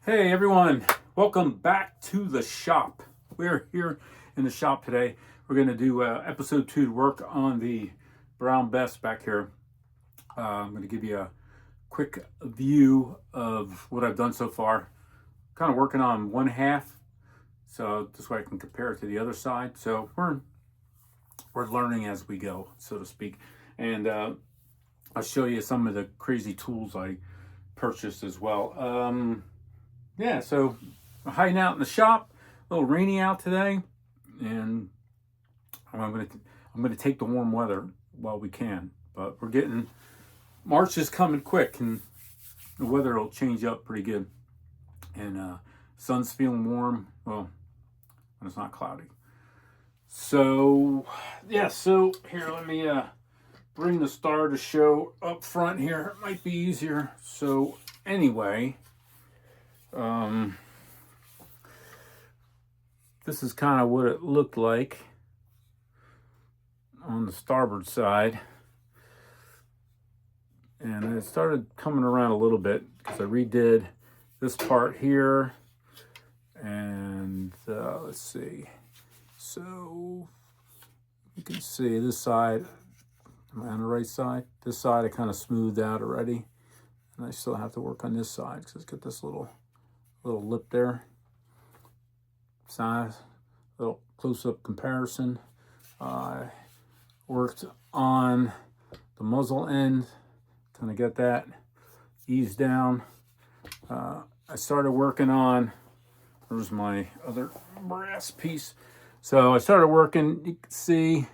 Hey everyone, welcome back to the shop. We're here in the shop today. We're going to do episode 2 to work on the Brown Bess back here. I'm going to give you a quick view of what I've done so far. Kind of working on one half, so this way I can compare it to the other side. So we're learning as we go, so to speak. And I'll show you some of the crazy tools I purchased as well. Yeah, so I'm hiding out in the shop. A little rainy out today, and I'm gonna take the warm weather while we can. But we're getting March is coming quick, and the weather will change up pretty good. And sun's feeling warm. Well, when it's not cloudy. So yeah, so here let me bring the star to show up front here. It might be easier. So anyway. This is kind of what it looked like on the starboard side, and it started coming around a little bit because I redid this part here, and let's see, so you can see this side. Am I on the right side? This side I kind of smoothed out already, and I still have to work on this side because it's got this little lip there. Size, little close-up comparison. I worked on the muzzle end, kind of get that eased down. I started working on, there's my other brass piece. So I started working, you can see,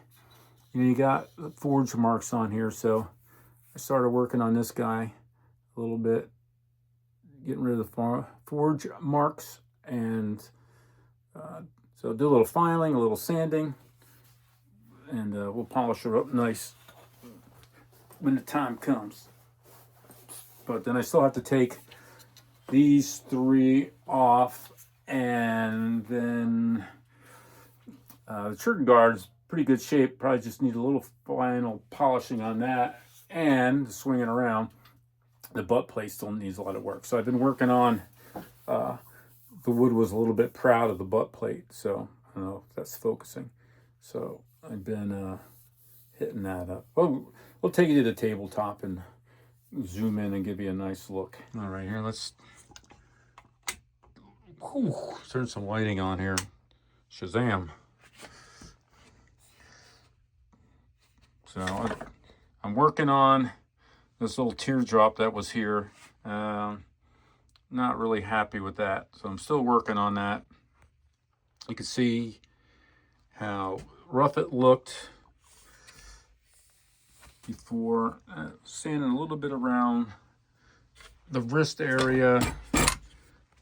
you got the forge marks on here. So I started working on this guy a little bit, getting rid of the forge marks, and so do a little filing, a little sanding, and we'll polish her up nice when the time comes. But then I still have to take these 3 off, and then the trigger guard's pretty good shape. Probably just need a little final polishing on that, and swinging around. The butt plate still needs a lot of work. So I've been working on, the wood was a little bit proud of the butt plate. So I don't know if that's focusing. So I've been hitting that up. Well, we'll take you to the tabletop and zoom in and give you a nice look. All right, here, let's turn some lighting on here. Shazam. So I'm working on this little teardrop that was here. Not really happy with that, so I'm still working on that. You can see how rough it looked before. Sanding a little bit around the wrist area.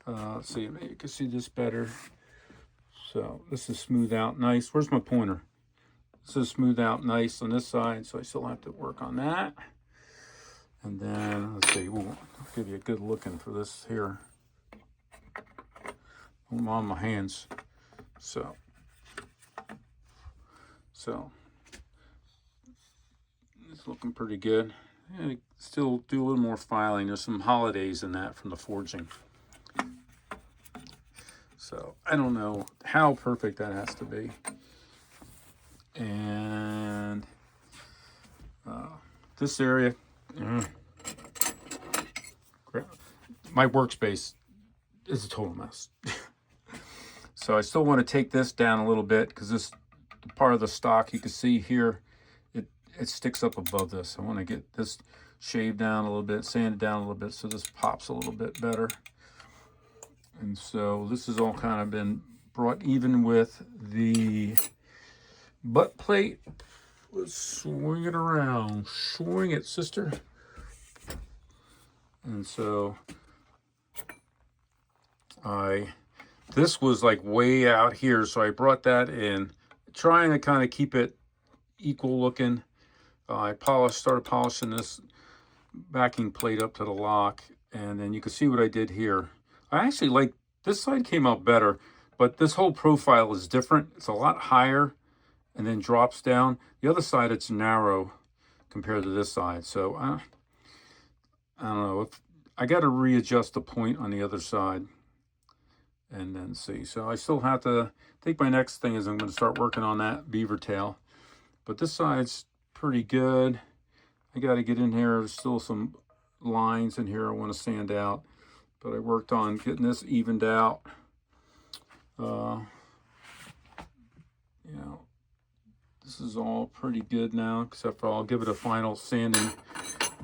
Let's see, maybe you can see this better. So this is smooth out nice. Where's my pointer? This is smooth out nice on this side, so I still have to work on that. And then, let's see, we'll give you a good looking for this here. I'm on my hands. So it's looking pretty good. And still do a little more filing. There's some holidays in that from the forging. So I don't know how perfect that has to be. And this area, my workspace is a total mess. So I still want to take this down a little bit because this part of the stock you can see here, it sticks up above this. I want to get this shaved down a little bit, sanded down a little bit so this pops a little bit better. And so this has all kind of been brought even with the butt plate. Let's swing it around. Swing it, sister. And so this was like way out here, so I brought that in, trying to kind of keep it equal looking. I started polishing this backing plate up to the lock, and then you can see what I did here. I actually like this side, came out better, but this whole profile is different. It's a lot higher and then drops down. The other side, it's narrow compared to this side. So I don't know, if I got to readjust the point on the other side. and then see. So I still have to, I think my next thing is I'm going to start working on that beaver tail. But this side's pretty good. I got to get in here. There's still some lines in here I want to sand out. But I worked on getting this evened out. You know, this is all pretty good now, except for I'll give it a final sanding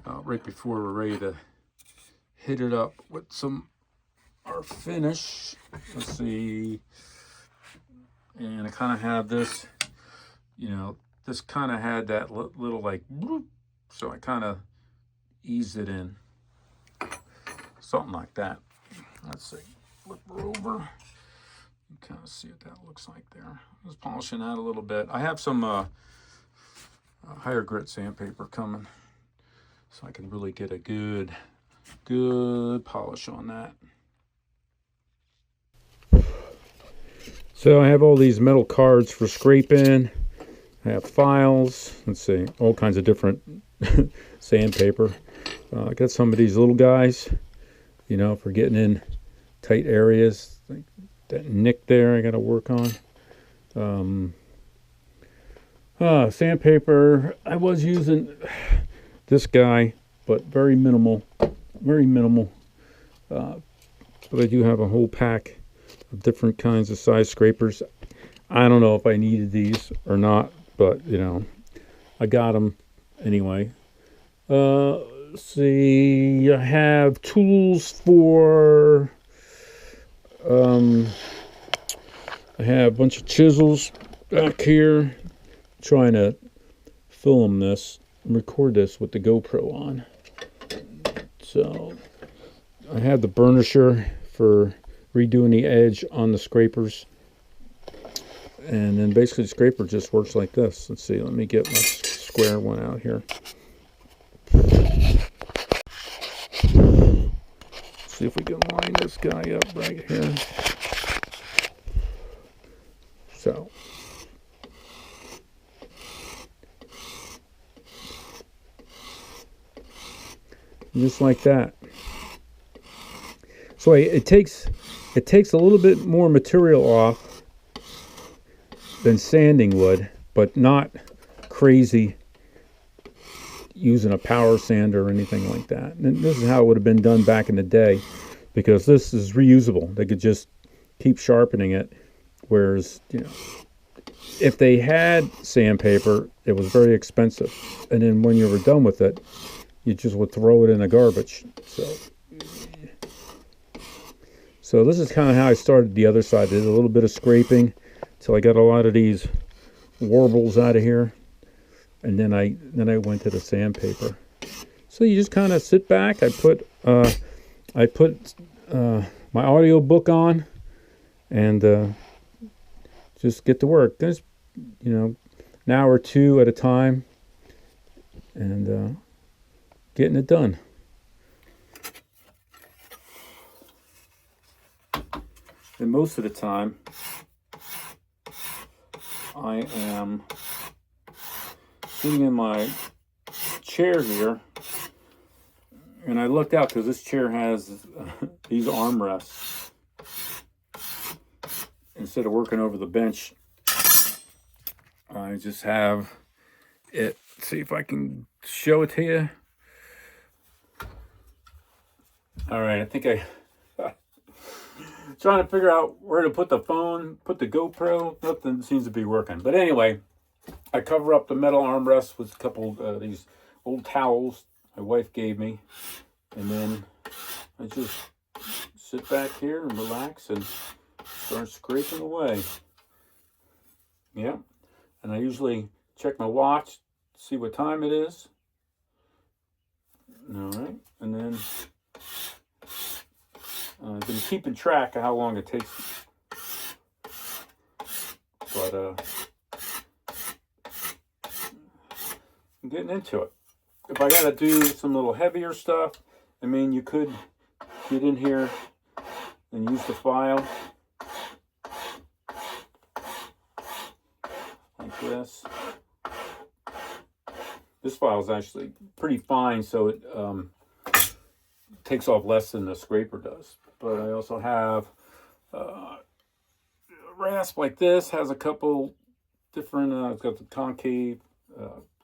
right before we're ready to hit it up with some our finish. Let's see. And I kind of have this, you know, this kind of had that little like, bloop, so I kind of eased it in. Something like that. Let's see. Flip her over. You kind of see what that looks like there. Just polishing that a little bit. I have some higher grit sandpaper coming, so I can really get a good polish on that. So I have all these metal cards for scraping. I have files. Let's see, all kinds of different sandpaper. I got some of these little guys, you know, for getting in tight areas. Like that nick there I got to work on. Sandpaper, I was using this guy, but very minimal. But I do have a whole pack of different kinds of size scrapers. I don't know if I needed these or not, but you know, I got them anyway. Let's see, I have tools for I have a bunch of chisels back here. Trying to film this and record this with the GoPro on. So I have the burnisher for redoing the edge on the scrapers, and then basically the scraper just works like this. Let's see, let me get my square one out here. See if we can line this guy up right here. So just like that. So it takes a little bit more material off than sanding would, but not crazy using a power sander or anything like that. And this is how it would have been done back in the day, because this is reusable. They could just keep sharpening it. Whereas, you know, if they had sandpaper, it was very expensive. And then when you were done with it, you just would throw it in the garbage. So this is kind of how I started the other side. I did a little bit of scraping till I got a lot of these warbles out of here, and then I went to the sandpaper. So you just kind of sit back. I put my audio book on and just get to work. There's, you know, an hour or two at a time, and getting it done. And most of the time, I am sitting in my chair here, and I looked out because this chair has these armrests. Instead of working over the bench, I just have it. See if I can show it to you. All right, I think trying to figure out where to put the phone, put the GoPro. Nothing seems to be working. But anyway, I cover up the metal armrest with a couple of these old towels my wife gave me. And then I just sit back here and relax and start scraping away. Yeah. And I usually check my watch, see what time it is. All right. And then I've been keeping track of how long it takes. But I'm getting into it. If I got to do some little heavier stuff, I mean, you could get in here and use the file like this. This file is actually pretty fine, so it takes off less than the scraper does. But I also have rasp like this has a couple different, it's got the concave,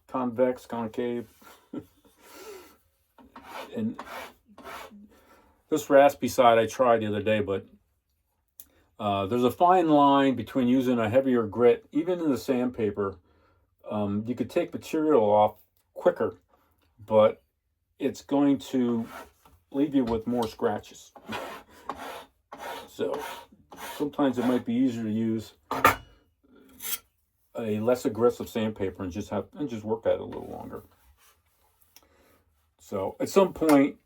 convex, concave. And this raspy side I tried the other day, but there's a fine line between using a heavier grit, even in the sandpaper. You could take material off quicker, but it's going to leave you with more scratches. So sometimes it might be easier to use a less aggressive sandpaper and just work at it a little longer. So at some point,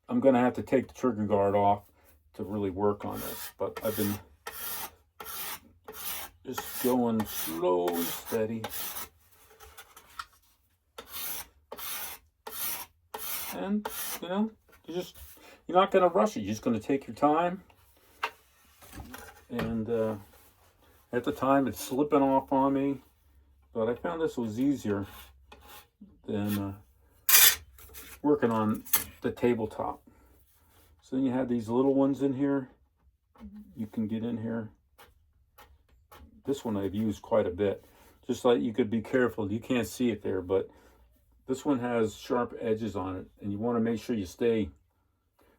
I'm going to have to take the trigger guard off to really work on this. But I've been just going slow and steady. And, you know, you're not going to rush it. You're just going to take your time. And at the time, it's slipping off on me. But I found this was easier than working on the tabletop. So then you have these little ones in here. You can get in here. This one I've used quite a bit. Just like you could be careful. You can't see it there, but this one has sharp edges on it, and you want to make sure you stay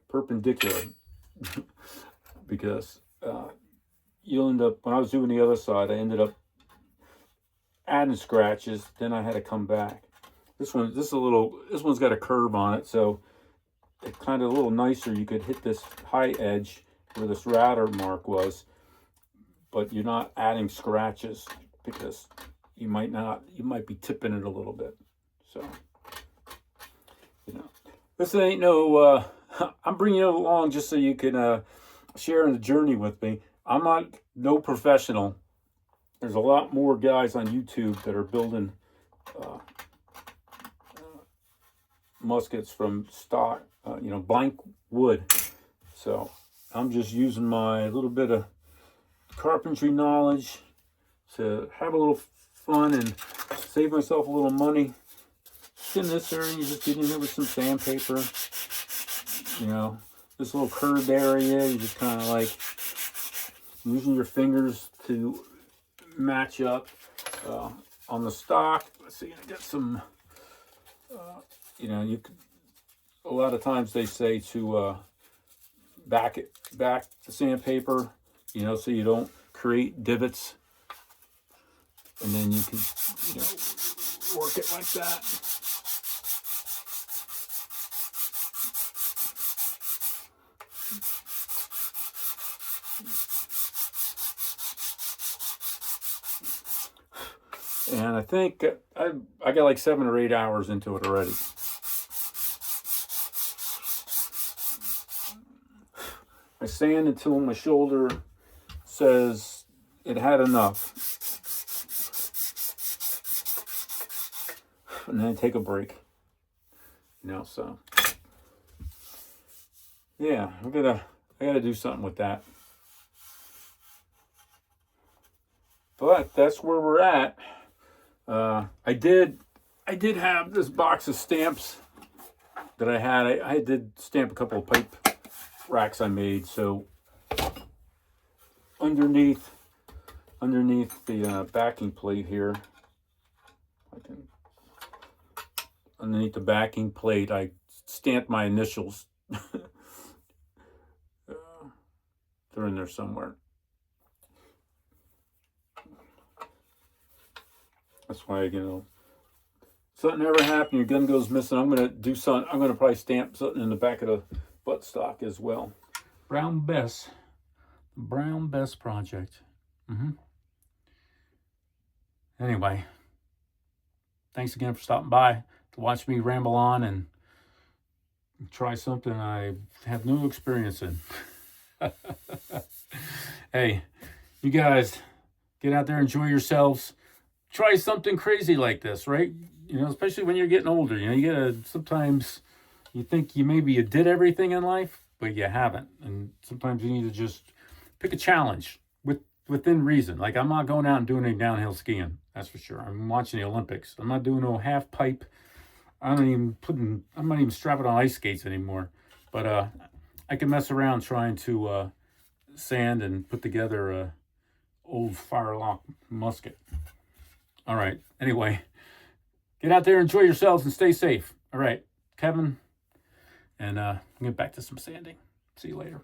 perpendicular because you'll end up, when I was doing the other side, I ended up adding scratches. Then I had to come back. This one's got a curve on it, so it's kind of a little nicer. You could hit this high edge where this router mark was, but you're not adding scratches because you might be tipping it a little bit. So, you know, this ain't no, I'm bringing you along just so you can share in the journey with me. I'm not no professional. There's a lot more guys on YouTube that are building muskets from stock, blank wood. So I'm just using my little bit of carpentry knowledge to have a little fun and save myself a little money. In this area, you just get in here with some sandpaper. You know, this little curved area, you just kind of like using your fingers to match up on the stock. Let's see, I got some. You could. A lot of times they say to back the sandpaper, so you don't create divots, and then you can, work it like that. And I think I got like 7 or 8 hours into it already. I sand until my shoulder says it had enough. And then I take a break. So yeah, I gotta do something with that. But that's where we're at. I did have this box of stamps that I had. I did stamp a couple of pipe racks I made. So underneath the backing plate here, underneath the backing plate, I stamped my initials. They're in there somewhere. That's why, something ever happened, your gun goes missing, I'm going to do something. I'm going to probably stamp something in the back of the buttstock as well. Brown Bess project. Anyway, thanks again for stopping by to watch me ramble on and try something I have no experience in. Hey, you guys, get out there, enjoy yourselves. Try something crazy like this, right? Especially when you're getting older. You gotta, sometimes you think you did everything in life, but you haven't. And sometimes you need to just pick a challenge within reason. Like, I'm not going out and doing any downhill skiing, that's for sure. I'm watching the Olympics. I'm not doing no half pipe. I'm not even strapping on ice skates anymore. But I can mess around trying to sand and put together a old firelock musket. All right. Anyway, get out there, enjoy yourselves, and stay safe. All right, Kevin, and get back to some sanding. See you later.